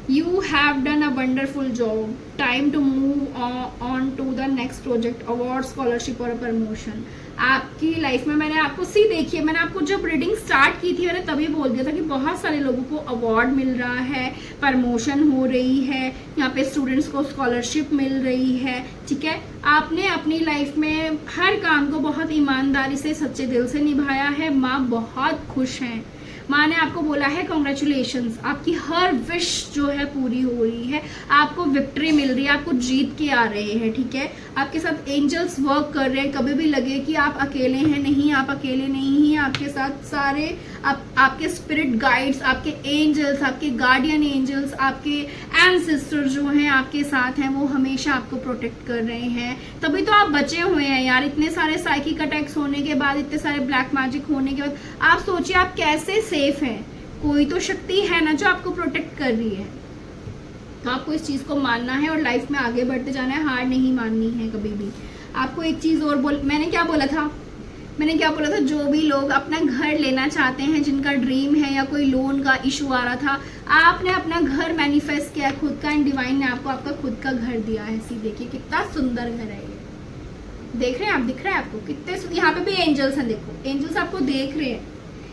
you have done a wonderful job. Time to move on to the next project, award, scholarship और प्रमोशन। आपकी लाइफ में मैंने आपको देखिए, मैंने आपको जब रीडिंग स्टार्ट की थी मैंने तभी बोल दिया था कि बहुत सारे लोगों को अवार्ड मिल रहा है, प्रमोशन हो रही है, यहाँ पे स्टूडेंट्स को स्कॉलरशिप मिल रही है, ठीक है। आपने अपनी लाइफ में हर काम को बहुत ईमानदारी से, सच्चे दिल से निभाया है। माँ बहुत खुश हैं, माँ ने आपको बोला है कॉन्ग्रेचुलेशंस, आपकी हर विश जो है पूरी हो रही है, आपको विक्ट्री मिल रही है, आपको जीत के आ रहे हैं, ठीक है। आपके साथ एंजल्स वर्क कर रहे हैं। कभी भी लगे कि आप अकेले हैं, नहीं, आप अकेले नहीं हैं। आपके साथ सारे आपके स्पिरिट गाइड्स, आपके एंजल्स, आपके गार्डियन एंजल्स, आपके एंसेस्टर जो हैं आपके साथ हैं, वो हमेशा आपको प्रोटेक्ट कर रहे हैं। तभी तो आप बचे हुए हैं यार, इतने सारे साइकिक अटैक्स होने के बाद, इतने सारे ब्लैक मैजिक होने के बाद आप सोचिए आप कैसे सेफ हैं। कोई तो शक्ति है ना जो आपको प्रोटेक्ट कर रही है। तो आपको इस चीज़ को मानना है और लाइफ में आगे बढ़ते जाना है, हार नहीं माननी है कभी भी। आपको एक चीज़ और मैंने क्या बोला था, जो भी लोग अपना घर लेना चाहते हैं, जिनका ड्रीम है या कोई लोन का इशू आ रहा था, आपने अपना घर मैनिफेस्ट किया खुद का, एंड डिवाइन ने आपको आपका खुद का घर दिया है। सी देखिए कितना सुंदर घर है ये, देख रहे हैं आप, दिख रहा है आपको कितने, यहाँ पे भी एंजल्स हैं, देखो एंजल्स आपको देख रहे हैं,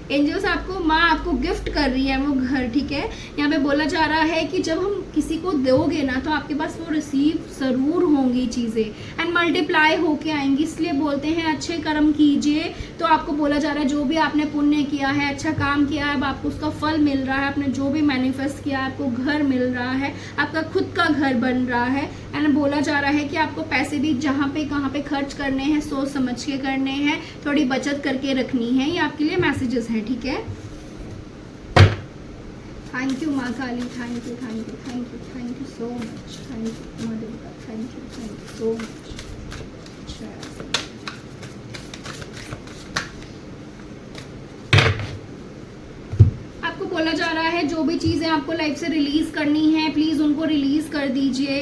एंजल्स आपको, माँ आपको गिफ्ट कर रही है वो घर, ठीक है। यहाँ पे बोला जा रहा है कि जब हम किसी को दोगे ना तो आपके पास वो रिसीव जरूर होंगी चीज़ें, एंड मल्टीप्लाई होके आएंगी। इसलिए बोलते हैं अच्छे कर्म कीजिए। तो आपको बोला जा रहा है जो भी आपने पुण्य किया है, अच्छा काम किया है, अब आपको उसका फल मिल रहा है। आपने जो भी मैनिफेस्ट किया है, आपको घर मिल रहा है, आपका खुद का घर बन रहा है। एंड बोला जा रहा है कि आपको पैसे भी जहाँ पे कहाँ पे खर्च करने हैं, सोच समझ के करने हैं, थोड़ी बचत करके रखनी है। ये आपके लिए मैसेजेस हैं, ठीक है। थैंक यू माँ Kali, thank you so much, thank you माँ Durga, thank you so much. आपको बोला जा रहा है जो भी चीज़ें आपको लाइफ से रिलीज करनी है, प्लीज़ उनको रिलीज कर दीजिए,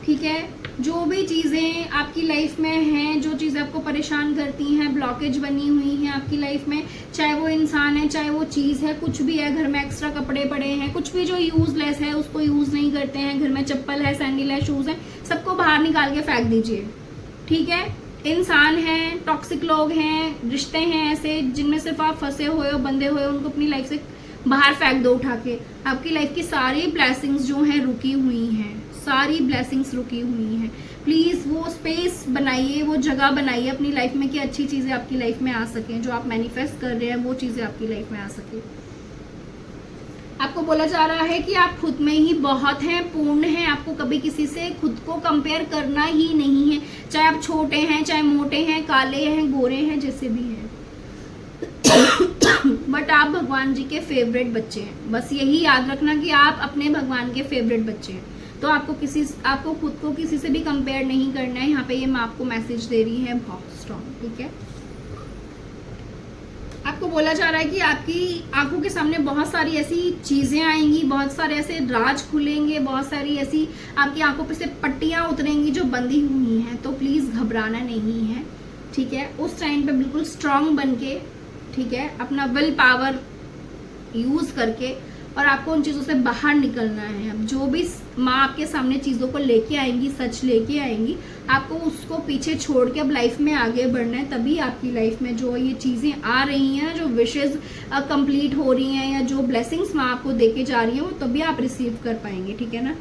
ठीक है। जो भी चीज़ें आपकी लाइफ में हैं, जो चीज़ें आपको परेशान करती हैं, ब्लॉकेज बनी हुई हैं आपकी लाइफ में, चाहे वो इंसान है, चाहे वो चीज़ है, कुछ भी है, घर में एक्स्ट्रा कपड़े पड़े हैं, कुछ भी जो यूजलेस है उसको यूज़ नहीं करते हैं, घर में चप्पल है, सैंडल है, शूज़ है, सबको बाहर निकाल के फेंक दीजिए, ठीक है। इंसान हैं, टॉक्सिक लोग हैं, रिश्ते हैं ऐसे जिनमें सिर्फ आप फंसे हुए हो, बंधे हुए हो, उनको अपनी लाइफ से बाहर फेंक दो उठा के। आपकी लाइफ की सारी ब्लेसिंग्स जो हैं रुकी हुई हैं, सारी ब्लेसिंग्स रुकी हुई हैं। प्लीज़ वो स्पेस बनाइए, वो जगह बनाइए अपनी लाइफ में कि अच्छी चीज़ें आपकी लाइफ में आ सकें, जो आप मैनिफेस्ट कर रहे हैं वो चीज़ें आपकी लाइफ में आ सकें। आपको बोला जा रहा है कि आप खुद में ही बहुत हैं, पूर्ण हैं, आपको कभी किसी से खुद को कंपेयर करना ही नहीं है, चाहे आप छोटे हैं, चाहे मोटे हैं, काले हैं, गोरे हैं, जैसे भी हैं। बट आप भगवान जी के फेवरेट बच्चे हैं। बस यही याद रखना कि आप अपने भगवान के फेवरेट बच्चे हैं। तो आपको खुद को किसी से भी कंपेयर नहीं करना है। यहाँ पे ये माँ आपको मैसेज दे रही है बहुत स्ट्रॉन्ग, ठीक है। आपको बोला जा रहा है कि आपकी आंखों के सामने बहुत सारी ऐसी चीजें आएंगी, बहुत सारे ऐसे राज खुलेंगे, बहुत सारी ऐसी आपकी आंखों पे से पट्टियां उतरेंगी जो बंधी हुई हैं। तो प्लीज घबराना नहीं है, ठीक है। उस टाइम पे बिल्कुल स्ट्रांग बन के, ठीक है, अपना विल पावर यूज करके और आपको उन चीज़ों से बाहर निकलना है। अब जो भी माँ आपके सामने चीज़ों को लेके आएंगी, सच लेके आएंगी, आपको उसको पीछे छोड़ के अब लाइफ में आगे बढ़ना है। तभी आपकी लाइफ में जो ये चीज़ें आ रही हैं, जो विशेज़ कंप्लीट हो रही हैं या जो ब्लेसिंग्स माँ आपको देके जा रही हैं, वो तभी आप रिसीव कर पाएंगे, ठीक है ना।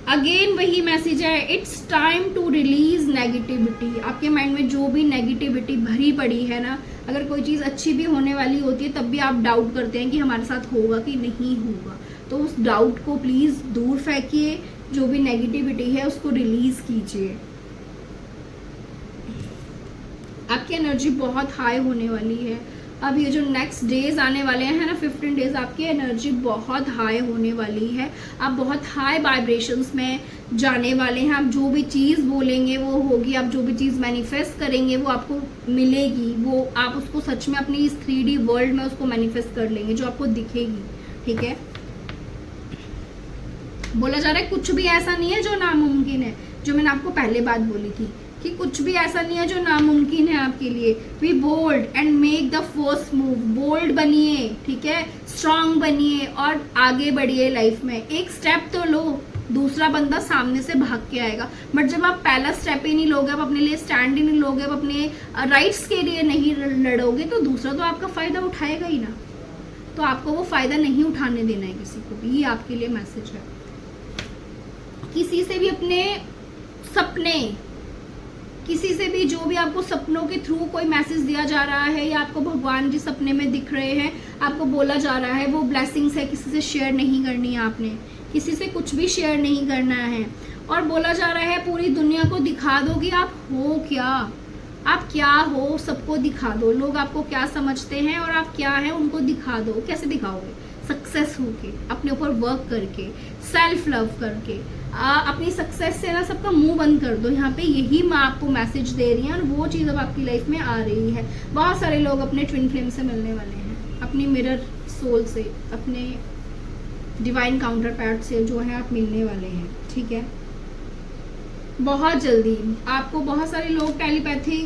अगेन वही मैसेज है, it's time to release negativity. आपके माइंड में जो भी नेगेटिविटी भरी पड़ी है ना, अगर कोई चीज़ अच्छी भी होने वाली होती है तब भी आप डाउट करते हैं कि हमारे साथ होगा कि नहीं होगा, तो उस डाउट को प्लीज़ दूर फेंकिए, जो भी नेगेटिविटी है उसको रिलीज कीजिए। आपकी एनर्जी बहुत हाई होने वाली है। अब ये जो नेक्स्ट डेज आने वाले हैं ना, 15 डेज, आपकी एनर्जी बहुत हाई होने वाली है। आप बहुत हाई वाइब्रेशंस में जाने वाले हैं। आप जो भी चीज़ बोलेंगे वो होगी, आप जो भी चीज़ मैनिफेस्ट करेंगे वो आपको मिलेगी, वो आप उसको सच में अपनी इस 3D वर्ल्ड में उसको मैनिफेस्ट कर लेंगे, जो आपको दिखेगी, ठीक है। बोला जा रहा है कुछ भी ऐसा नहीं है जो नामुमकिन है, जो मैंने आपको पहले बात बोली थी कि कुछ भी ऐसा नहीं है जो नामुमकिन है आपके लिए। Be bold and make the first move. Bold बनिए, ठीक है, स्ट्रांग बनिए और आगे बढ़िए लाइफ में। एक स्टेप तो लो, दूसरा बंदा सामने से भाग के आएगा, बट जब आप पहला स्टेप ही नहीं लोगे, आप अपने लिए स्टैंड ही नहीं लोगे, आप अपने राइट्स के लिए नहीं लड़ोगे, तो दूसरा तो आपका फायदा उठाएगा ही ना। तो आपको वो फायदा नहीं उठाने देना है किसी को भी। ये आपके लिए मैसेज है। किसी से भी अपने सपने, किसी से भी जो भी आपको सपनों के थ्रू कोई मैसेज दिया जा रहा है या आपको भगवान जी सपने में दिख रहे हैं, आपको बोला जा रहा है वो ब्लेसिंग्स है, किसी से शेयर नहीं करनी है आपने, किसी से कुछ भी शेयर नहीं करना है। और बोला जा रहा है पूरी दुनिया को दिखा दो कि आप हो क्या, आप क्या हो, सबको दिखा दो। लोग आपको क्या समझते हैं और आप क्या हैं उनको दिखा दो। कैसे दिखाओगे? सक्सेस होके, अपने ऊपर वर्क करके, सेल्फ लव करके। अपनी सक्सेस से ना सबका मुंह बंद कर दो। यहाँ पे यही माँ आपको मैसेज दे रही है और वो चीज़ अब आपकी लाइफ में आ रही है। बहुत सारे लोग अपने ट्विन फ्लेम से मिलने वाले हैं, अपनी मिरर सोल से, अपने डिवाइन काउंटर पार्ट से जो है आप मिलने वाले हैं, ठीक है। बहुत जल्दी आपको बहुत सारे लोग टेलीपैथी,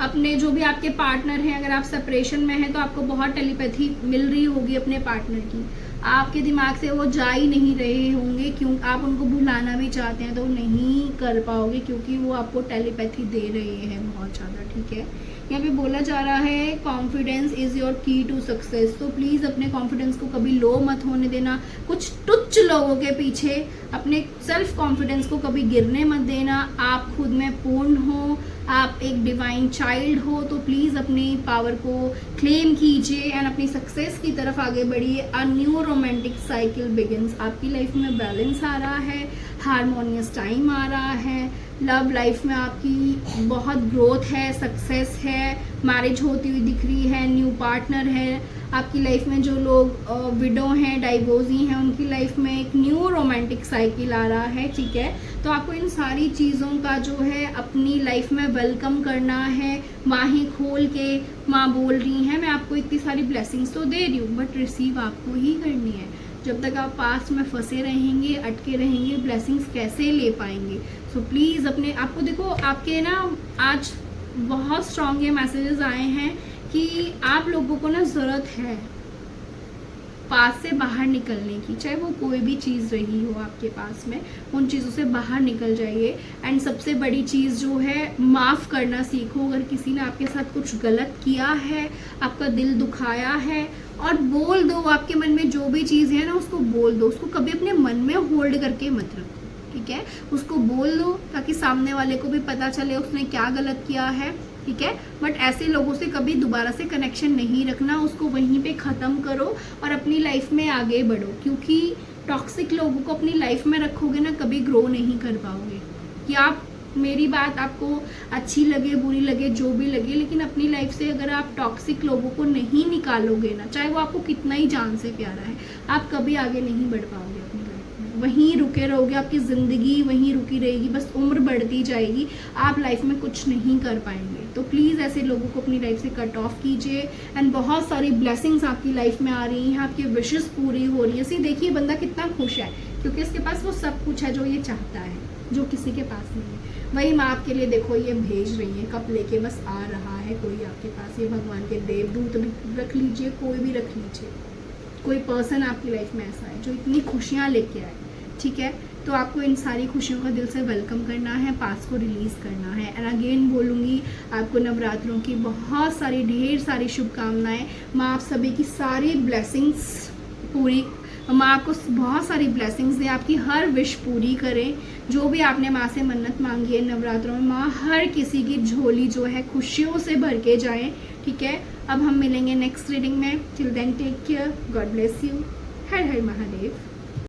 अपने जो भी आपके पार्टनर हैं, अगर आप सेपरेशन में हैं तो आपको बहुत टेलीपैथी मिल रही होगी अपने पार्टनर की। आपके दिमाग से वो जा ही नहीं रहे होंगे, क्यों आप उनको भुलाना भी चाहते हैं तो नहीं कर पाओगे, क्योंकि वो आपको टेलीपैथी दे रहे हैं बहुत ज़्यादा, ठीक है। यहाँ पे बोला जा रहा है कॉन्फिडेंस इज़ योर की टू सक्सेस। तो प्लीज़ अपने कॉन्फिडेंस को कभी लो मत होने देना। कुछ तुच्छ लोगों के पीछे अपने सेल्फ कॉन्फिडेंस को कभी गिरने मत देना। आप खुद में पूर्ण हो, आप एक डिवाइन चाइल्ड हो, तो प्लीज़ अपनी पावर को क्लेम कीजिए एंड अपनी सक्सेस की तरफ आगे बढ़िए। A new romantic cycle begins. आपकी लाइफ में बैलेंस आ रहा है, हारमोनियस टाइम आ रहा है, लव लाइफ में आपकी बहुत ग्रोथ है, सक्सेस है, मैरिज होती हुई दिख रही है, न्यू पार्टनर है। आपकी लाइफ में जो लोग विडो हैं, डाइवोर्सी हैं, उनकी लाइफ में एक न्यू रोमांटिक साइकिल आ रहा है, ठीक है। तो आपको इन सारी चीज़ों का जो है अपनी लाइफ में वेलकम करना है। बाहें खोल के माँ बोल रही हैं, मैं आपको इतनी सारी ब्लेसिंग्स तो दे रही हूँ, बट रिसीव आपको ही करनी है। जब तक आप पास्ट में फंसे रहेंगे, अटके रहेंगे, ब्लेसिंग्स कैसे ले पाएंगे? सो प्लीज़ अपने आपको देखो, आपके ना आज बहुत स्ट्रॉन्ग ये मैसेजेस आए हैं कि आप लोगों को ना ज़रूरत है पास से बाहर निकलने की। चाहे वो कोई भी चीज़ रही हो आपके पास में, उन चीज़ों से बाहर निकल जाइए। एंड सबसे बड़ी चीज़ जो है, माफ़ करना सीखो। अगर किसी ने आपके साथ कुछ गलत किया है, आपका दिल दुखाया है, और बोल दो। आपके मन में जो भी चीज़ है ना, उसको बोल दो। उसको कभी अपने मन में होल्ड करके मत रखो, ठीक है। उसको बोल दो ताकि सामने वाले को भी पता चले उसने क्या गलत किया है, ठीक है। बट ऐसे लोगों से कभी दोबारा से कनेक्शन नहीं रखना। उसको वहीं पे ख़त्म करो और अपनी लाइफ में आगे बढ़ो, क्योंकि टॉक्सिक लोगों को अपनी लाइफ में रखोगे ना, कभी ग्रो नहीं कर पाओगे। कि आप, मेरी बात आपको अच्छी लगे, बुरी लगे, जो भी लगे, लेकिन अपनी लाइफ से अगर आप टॉक्सिक लोगों को नहीं निकालोगे ना, चाहे वो आपको कितना ही जान से प्यारा है, आप कभी आगे नहीं बढ़ पाओगे अपनी लाइफ में। वहीं रुके रहोगे, आपकी ज़िंदगी वहीं रुकी रहेगी, बस उम्र बढ़ती जाएगी, आप लाइफ में कुछ नहीं कर पाएंगे। तो प्लीज़ ऐसे लोगों को अपनी लाइफ से कट ऑफ कीजिए। एंड बहुत सारी ब्लेसिंग्स आपकी लाइफ में आ रही हैं, आपकी विशेस पूरी हो रही है। सी देखिए बंदा कितना खुश है, क्योंकि इसके पास वो सब कुछ है जो ये चाहता है, जो किसी के पास नहीं है। वही माँ आपके लिए देखो ये भेज रही है, कप लेके बस आ रहा है कोई आपके पास। ये भगवान के देवदूत भी रख लीजिए, कोई भी रख लीजिए। कोई पर्सन आपकी लाइफ में ऐसा है जो इतनी खुशियाँ लेके आए, ठीक है। तो आपको इन सारी खुशियों का दिल से वेलकम करना है, पास को रिलीज़ करना है। एंड अगेन बोलूँगी आपको नवरात्रों की बहुत सारी ढेर सारी शुभकामनाएं। माँ आप सभी की सारी ब्लेसिंग्स पूरी, माँ आपको बहुत सारी ब्लेसिंग्स दें, आपकी हर विश पूरी करें। जो भी आपने माँ से मन्नत मांगी है नवरात्रों में, माँ हर किसी की झोली जो है खुशियों से भर के जाएँ, ठीक है। अब हम मिलेंगे नेक्स्ट रीडिंग में। Till then take care, God bless you. Har Har Mahadev.